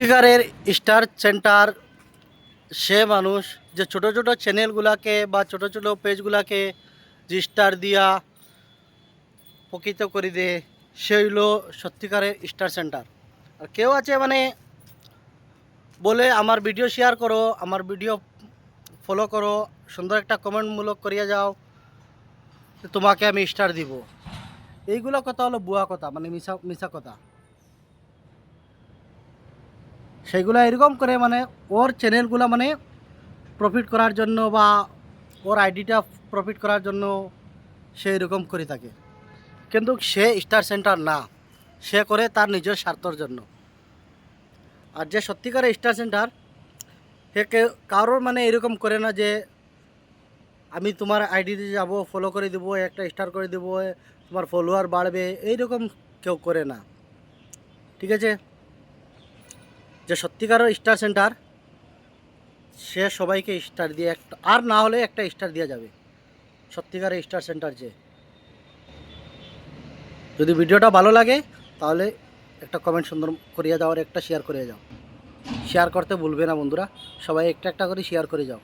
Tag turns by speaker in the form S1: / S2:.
S1: সত্যিকারের star centre সে মানুষ যে ছোট ছোট চ্যানেলগুলাকে বা ছোট ছোট পেজগুলাকে যে স্টার দিয়া প্রকৃত করে দে, সে হইল সত্যিকারের স্টার সেন্টার। আর কেউ আছে মানে বলে আমার ভিডিও শেয়ার করো, আমার ভিডিও ফলো করো, সুন্দর একটা কমেন্টমূলক করিয়া যাও, তোমাকে আমি স্টার দিব। এইগুলো কথা হলো বুয়া কথা, মানে মিশা মিশা কথা। সেইগুলো এরকম করে মানে ওর চ্যানেলগুলো মানে প্রফিট করার জন্য বা ওর আইডিটা প্রফিট করার জন্য সে এরকম করে থাকে। কিন্তু সে স্টার সেন্টার না, সে করে তার নিজের স্বার্থর জন্য। আর যে সত্যিকারের স্টার সেন্টার, সে কারোর মানে এরকম করে না যে আমি তোমার আইডিতে যাব, ফলো করে দেবো, একটা স্টার করে দেবো, তোমার ফলোয়ার বাড়বে, এইরকম কেউ করে না। ঠিক আছে? যে সত্যিকারের স্টার সেন্টার, সে সবাইকে স্টার দিয়ে একটা, আর না হলে একটা স্টার দেওয়া যাবে। সত্যিকারের স্টার সেন্টার যে, যদি ভিডিওটা ভালো লাগে তাহলে একটা কমেন্ট সুন্দর করিয়া যাও আর একটা শেয়ার করে যাও। শেয়ার করতে ভুলবে না বন্ধুরা, সবাই একটা একটা করে শেয়ার করে যাও।